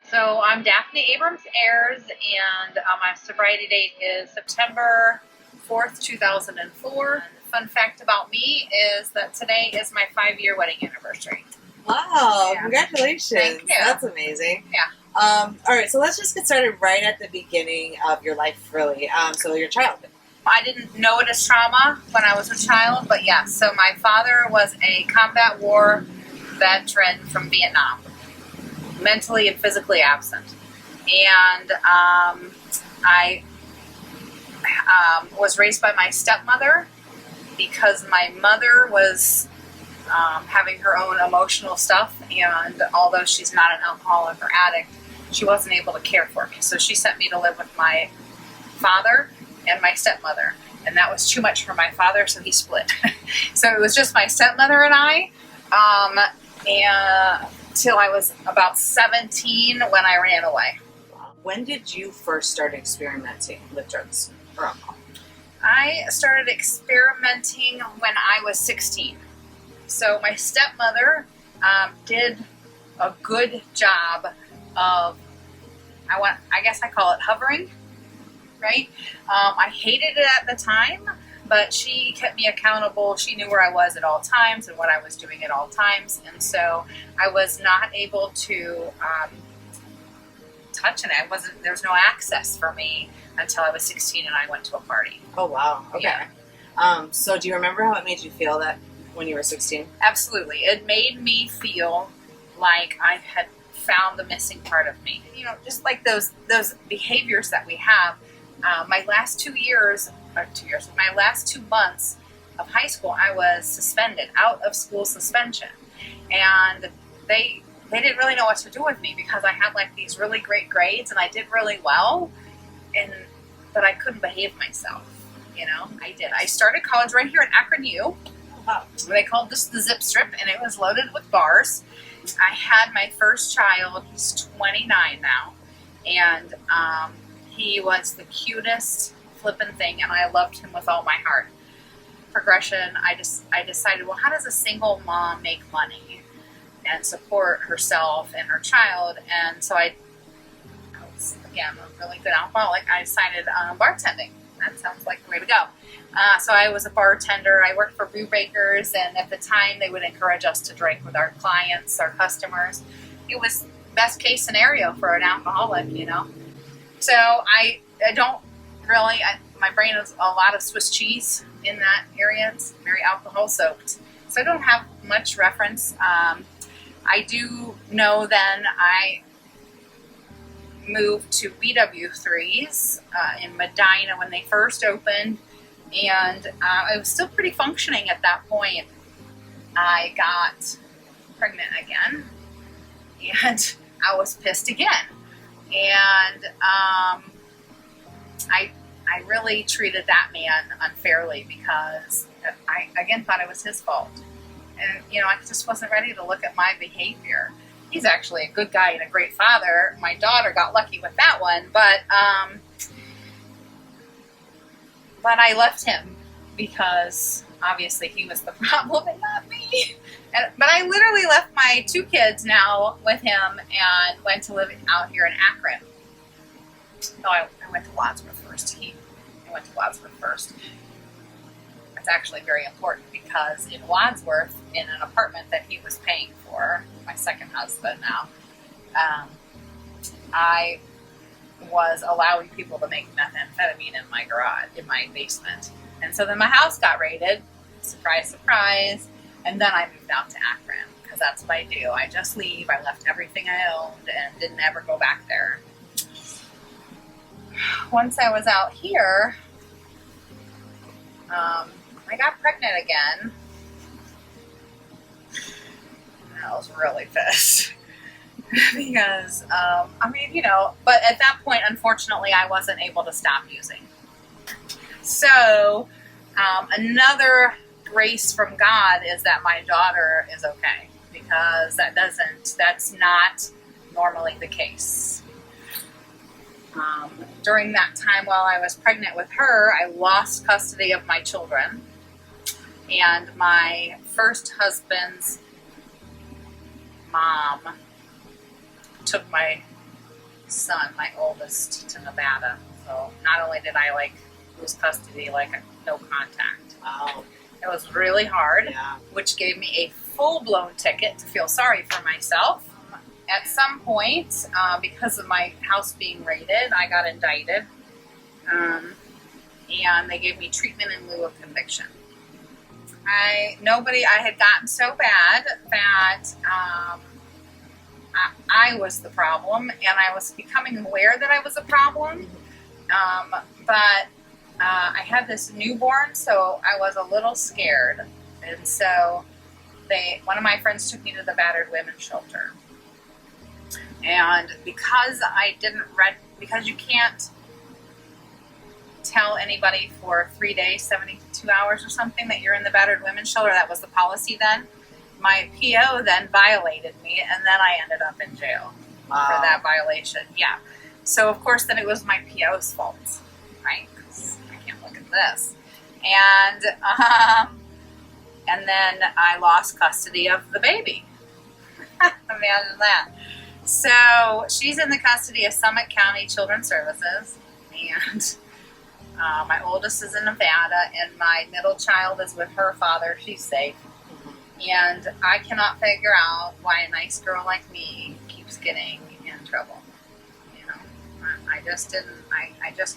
So I'm Daphne Ayers, and my sobriety date is September 4th, 2004. Fun fact about me is that today is my 5-year wedding anniversary. Wow, Yeah. Congratulations. Thank you. That's amazing. Yeah. All right, so let's just get started right at the beginning of your life, really. So your childhood. I didn't know it as trauma when I was a child, but yes. So my father was a combat war veteran from Vietnam, mentally and physically absent. And I was raised by my stepmother because my mother was having her own emotional stuff, and although she's not an alcoholic or addict, she wasn't able to care for me. So she sent me to live with my father and my stepmother, and that was too much for my father, so he split. So it was just my stepmother and I, and till I was about 17 when I ran away. When did you first start experimenting with drugs or alcohol? I started experimenting when I was 16. So my stepmother did a good job of, I guess I call it hovering, right? I hated it at the time, but she kept me accountable. She knew where I was at all times and what I was doing at all times. And so I was not able to touch it. There was no access for me until I was 16 and I went to a party. Oh, wow. Okay. Yeah. So do you remember how it made you feel that when you were 16? Absolutely. It made me feel like I had found the missing part of me. You know, just like those behaviors that we have. My last 2 months of high school, I was suspended, out of school suspension. And they didn't really know what to do with me because I had like these really great grades and I did really well, but I couldn't behave myself. You know, I did. I started college right here in Akron U. Wow. They called this the zip strip, and it was loaded with bars. I had my first child. He's 29 now, and he was the cutest flippin' thing, and I loved him with all my heart. Progression, I decided, well, how does a single mom make money and support herself and her child? And so I was, again, a really good alcoholic. I decided on bartending. That sounds like the way to go. So I was a bartender. I worked for Brew Bakers, and at the time they would encourage us to drink with our clients, our customers. It was best case scenario for an alcoholic, you know. So I don't really, my brain is a lot of Swiss cheese in that area. It's very alcohol soaked. So I don't have much reference. I do know then I moved to BW3s in Medina when they first opened, and I was still pretty functioning at that point. I got pregnant again, and I was pissed again. And I really treated that man unfairly because I, again, thought it was his fault. And, you know, I just wasn't ready to look at my behavior. He's actually a good guy and a great father. My daughter got lucky with that one, but I left him because obviously he was the problem and not me. But I literally left my 2 kids now with him and went to live out here in Akron. No, I went to Wadsworth first. I went to Wadsworth first. It's actually very important because in Wadsworth, in an apartment that he was paying for, my second husband now, I was allowing people to make methamphetamine in my garage, in my basement. And so then my house got raided, surprise, surprise, and then I moved out to Akron because that's what I do. I just leave. I left everything I owned and didn't ever go back there. Once I was out here, I got pregnant again. And I was really pissed. Because, I mean, you know, but at that point, unfortunately, I wasn't able to stop using. So, another grace from God is that my daughter is okay. Because that's not normally the case. During that time while I was pregnant with her, I lost custody of my children. And my first husband's mom took my son, my oldest, to Nevada. So not only did I like lose custody, like no contact. Wow. It was really hard, Yeah. which gave me a full-blown ticket to feel sorry for myself. At some point, because of my house being raided, I got indicted, and they gave me treatment in lieu of conviction. I had gotten so bad that I was the problem, and I was becoming aware that I was a problem. But I had this newborn, so I was a little scared, and so one of my friends took me to the battered women's shelter. And because because you can't tell anybody for 3 days, 72 hours or something, that you're in the battered women's shelter, that was the policy then, my PO then violated me, and then I ended up in jail for that violation. Yeah. So, of course, then it was my PO's fault, right? 'Cause I can't look at this. And then I lost custody of the baby. Imagine that. So she's in the custody of Summit County Children's Services, and my oldest is in Nevada, and my middle child is with her father. She's safe. And I cannot figure out why a nice girl like me keeps getting in trouble. You know, I just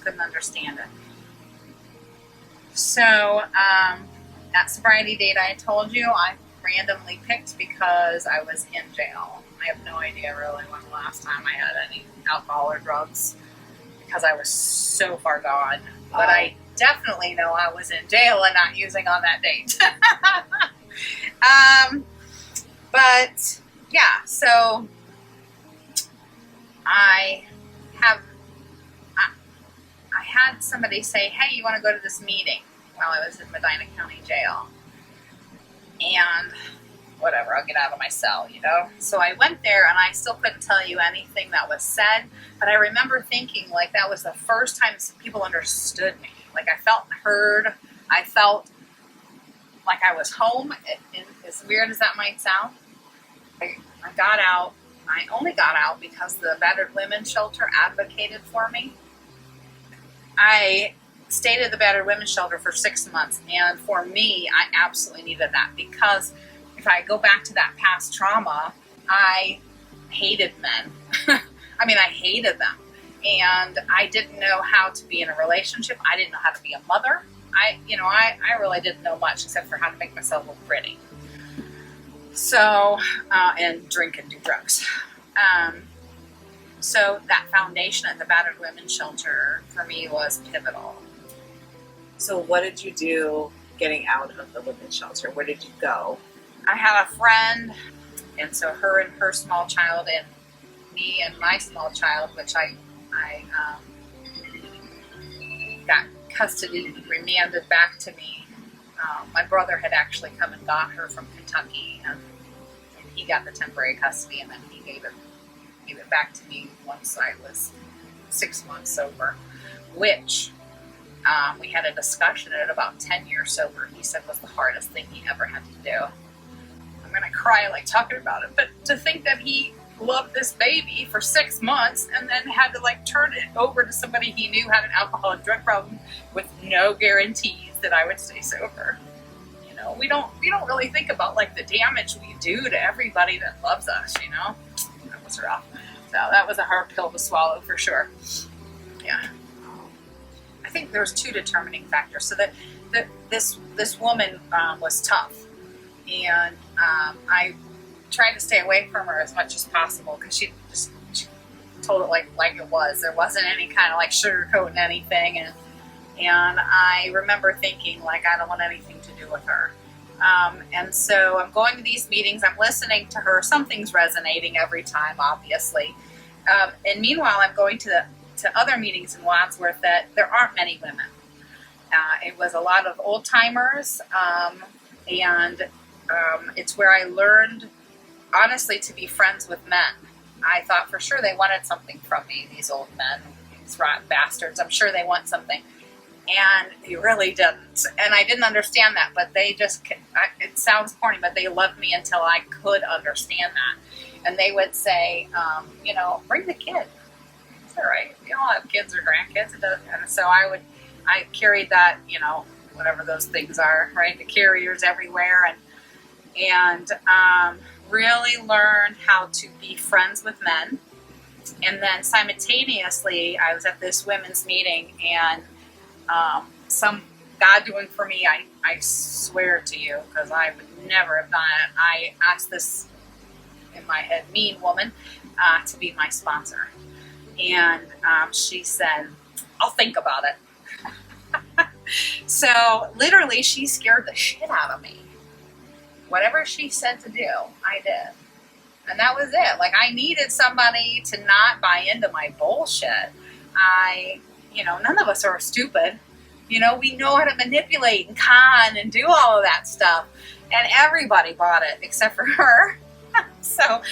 couldn't understand it. So that sobriety date I told you, I randomly picked because I was in jail. I have no idea really when the last time I had any alcohol or drugs, because I was so far gone. But I definitely know I was in jail and not using on that date. But yeah, so I had somebody say, hey, you want to go to this meeting, while I was in Medina County Jail. And whatever, I'll get out of my cell, you know? So I went there, and I still couldn't tell you anything that was said, but I remember thinking like that was the first time people understood me. Like I felt heard. I felt like I was home. As weird as that might sound, I got out. I only got out because the battered women's shelter advocated for me. I stayed at the battered women's shelter for 6 months, and for me, I absolutely needed that, because if I go back to that past trauma, I hated men. I mean, I hated them, and I didn't know how to be in a relationship. I didn't know how to be a mother. I really didn't know much except for how to make myself look pretty. So, and drink and do drugs. So that foundation at the battered women's shelter for me was pivotal. So what did you do getting out of the women's shelter? Where did you go? I had a friend, and so her and her small child, and me and my small child, which I got custody remanded back to me. My brother had actually come and got her from Kentucky, and he got the temporary custody, and then he gave it back to me once I was 6 months sober, which we had a discussion at about 10 years sober. He said was the hardest thing he ever had to do. I'm going to cry like talking about it, but to think that he loved this baby for 6 months and then had to like turn it over to somebody he knew had an alcohol and drug problem with no guarantees that I would stay sober. You know, we don't really think about like the damage we do to everybody that loves us, you know. That was rough. So that was a hard pill to swallow for sure. Yeah. I think there's two determining factors. So that this woman was tough, and I tried to stay away from her as much as possible, because she told it like it was. There wasn't any kind of like sugarcoating anything, and I remember thinking like I don't want anything to do with her. And so I'm going to these meetings. I'm listening to her. Something's resonating every time, obviously. And meanwhile, I'm going to other meetings in Wadsworth that there aren't many women. It was a lot of old timers, and it's where I learned, honestly, to be friends with men. I thought for sure they wanted something from me, these old men, these rotten bastards. I'm sure they want something. And they really didn't. And I didn't understand that, but they just, it sounds corny, but they loved me until I could understand that. And they would say, bring the kid. It's all right. We all have kids or grandkids. It doesn't. And so I carried that, whatever those things are, right? The carriers everywhere, and really learned how to be friends with men. And then simultaneously, I was at this women's meeting, and some God doing for me, I swear to you, because I would never have done it. I asked this, in my head, mean woman to be my sponsor. And she said, I'll think about it. So literally, she scared the shit out of me. Whatever she said to do, I did. And that was it. Like, I needed somebody to not buy into my bullshit. None of us are stupid. We know how to manipulate and con and do all of that stuff. And everybody bought it except for her. So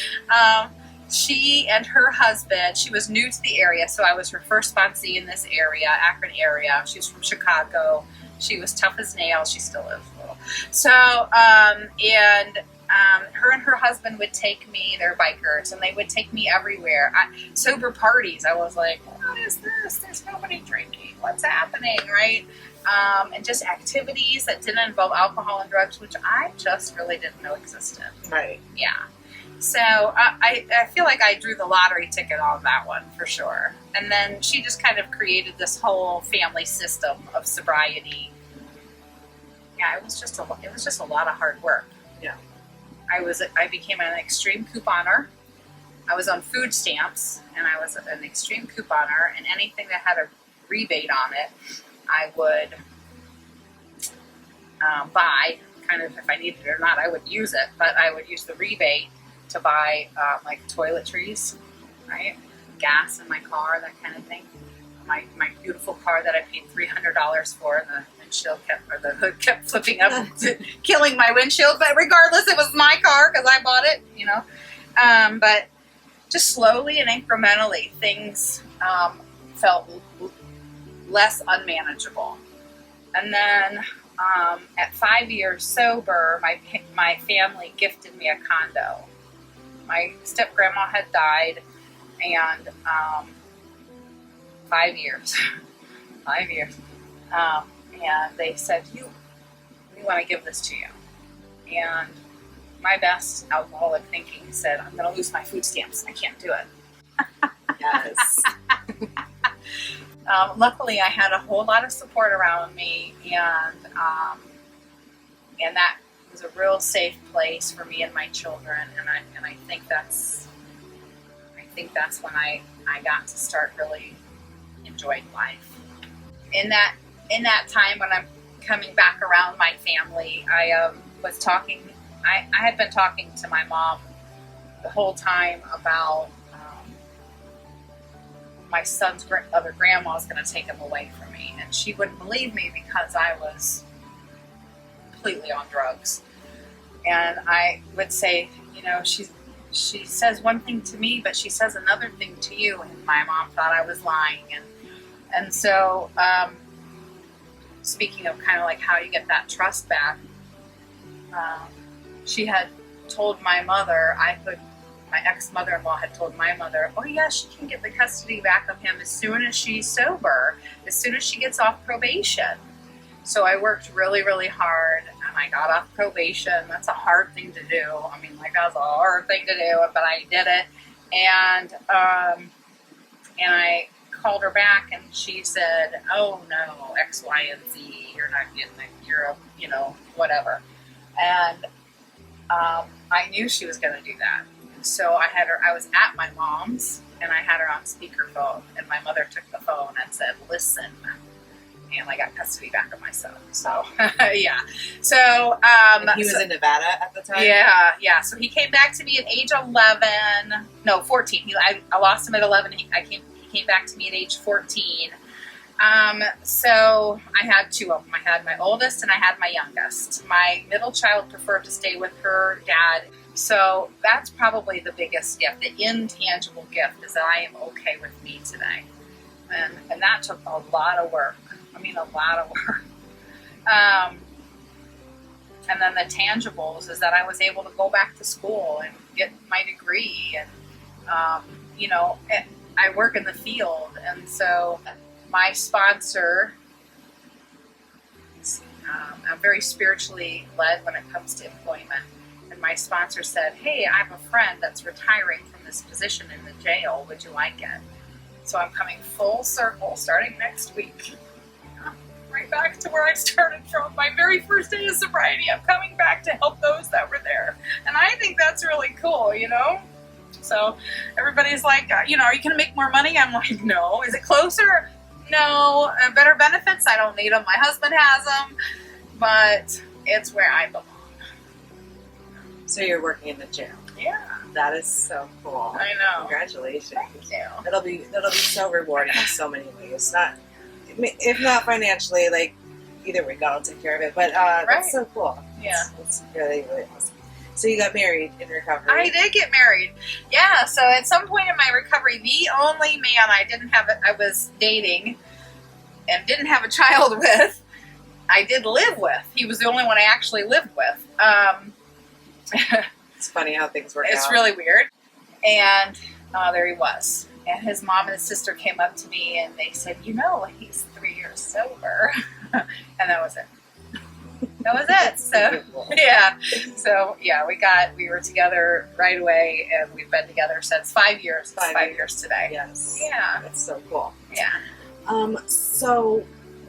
she and her husband, she was new to the area, so I was her first sponsee in this area, Akron area. She was from Chicago. She was tough as nails. She still is a little. So, her and her husband would take me, they're bikers, and they would take me everywhere. Sober parties, I was like, what is this? There's nobody drinking. What's happening, right? And just activities that didn't involve alcohol and drugs, which I just really didn't know existed. Right. Yeah. So I feel like I drew the lottery ticket on that one for sure. And then she just kind of created this whole family system of sobriety. Yeah, it was just a lot of hard work. Yeah. I became an extreme couponer. I was on food stamps, and I was an extreme couponer, and anything that had a rebate on it, I would buy, kind of, if I needed it or not. I would use it, but I would use the rebate to buy like toiletries, right? Gas in my car, that kind of thing. My beautiful car that I paid $300 for, and the hood kept flipping up, killing my windshield. But regardless, it was my car because I bought it, But just slowly and incrementally, things felt less unmanageable. And then at 5 years sober, my family gifted me a condo. My step-grandma had died, and 5 years. 5 years. And they said, we want to give this to you. And my best alcoholic thinking said, I'm going to lose my food stamps. I can't do it. Yes. Luckily, I had a whole lot of support around me, and that was a real safe place for me and my children. And I think that's when I got to start really enjoying life. In that time when I'm coming back around my family, I was talking. I had been talking to my mom the whole time about my son's other grandma was going to take him away from me, and she wouldn't believe me because I was completely on drugs. And I would say, she says one thing to me, but she says another thing to you. And my mom thought I was lying, and so. Speaking of kind of like how you get that trust back, she had told my mother, my ex-mother-in-law had told my mother, oh yeah, she can get the custody back of him as soon as she's sober, as soon as she gets off probation. So I worked really, really hard, and I got off probation. That's a hard thing to do. I mean, like, that was a hard thing to do, but I did it. And I called her back, and she said, oh no, X, Y, and Z, you're not getting it, you're whatever. And I knew she was going to do that. So I was at my mom's, and I had her on speakerphone, and my mother took the phone and said, listen, and I got custody back of my son. So, yeah. So, and he was in Nevada at the time? Yeah. So he came back to me at age 14. I lost him at 11. He came back to me at age 14. So I had two of them. I had my oldest and I had my youngest. My middle child preferred to stay with her dad. So that's probably the biggest gift. The intangible gift is that I am okay with me today. And that took a lot of work. I mean, a lot of work. And then the tangibles is that I was able to go back to school and get my degree. And, I work in the field, and so my sponsor, I'm very spiritually led when it comes to employment. And my sponsor said, hey, I have a friend that's retiring from this position in the jail. Would you like it? So I'm coming full circle starting next week. Right back to where I started from. My very first day of sobriety, I'm coming back to help those that were there. And I think that's really cool, you know? So everybody's like, are you going to make more money? I'm like, no. Is it closer? No. Better benefits? I don't need them. My husband has them. But it's where I belong. So you're working in the jail. Yeah. That is so cool. I know. Congratulations. Thank you. That'll be so rewarding in so many ways. If not financially, like either way, God will take care of it. But that's so cool. Yeah. It's really, really awesome. So you got married in recovery. I did get married. Yeah. So at some point in my recovery, the only man I was dating and didn't have a child with, I did live with. He was the only one I actually lived with. It's funny how things work out. It's really weird. And there he was. And his mom and his sister came up to me and they said, he's 3 years sober. And that was it. That was it. So, yeah. So, yeah, we were together right away and we've been together since 5 years. It's 5 years today. Yes. Yeah. That's so cool. Yeah. So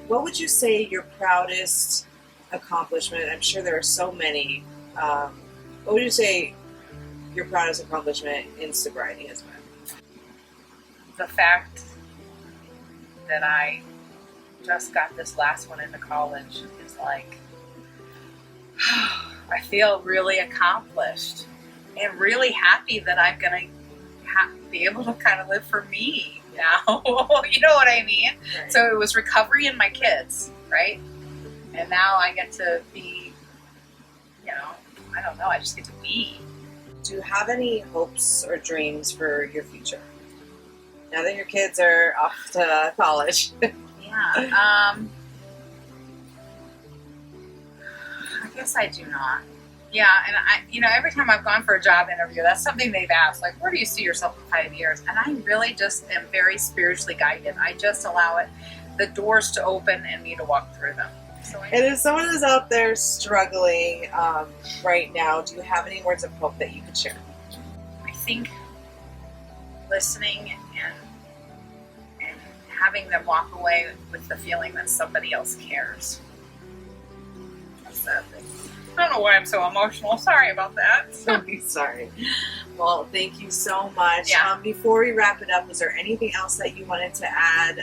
what would you say your proudest accomplishment? I'm sure there are so many. What would you say your proudest accomplishment in sobriety has been? The fact that I just got this last one into college is like, I feel really accomplished and really happy that I'm going to be able to kind of live for me now. You know what I mean? Right. So it was recovery and my kids, right? And now I get to be, I don't know, I just get to be. Do you have any hopes or dreams for your future? Now that your kids are off to college. Yeah. I guess I do not. Yeah, and every time I've gone for a job interview, that's something they've asked, like, where do you see yourself in 5 years? And I really just am very spiritually guided. I just allow the doors to open and me to walk through them. So and if someone is out there struggling right now, do you have any words of hope that you could share? I think listening and having them walk away with the feeling that somebody else cares. That's that thing. I don't know why I'm so emotional. Sorry about that. Don't be sorry. Well, thank you so much. Yeah. Before we wrap it up, is there anything else that you wanted to add?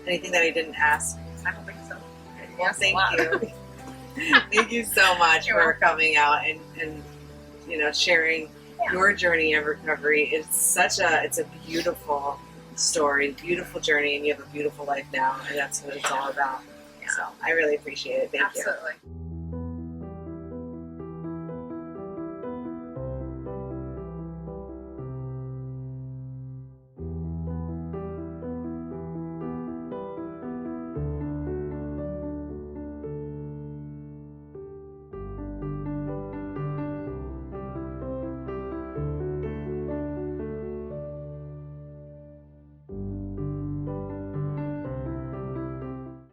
Anything that I didn't ask? I don't think so. Well, thank you. Thank you so much for coming out and sharing your journey of recovery. It's a beautiful story, beautiful journey, and you have a beautiful life now, and that's what it's all about. Yeah. So I really appreciate it. Thank you. Absolutely.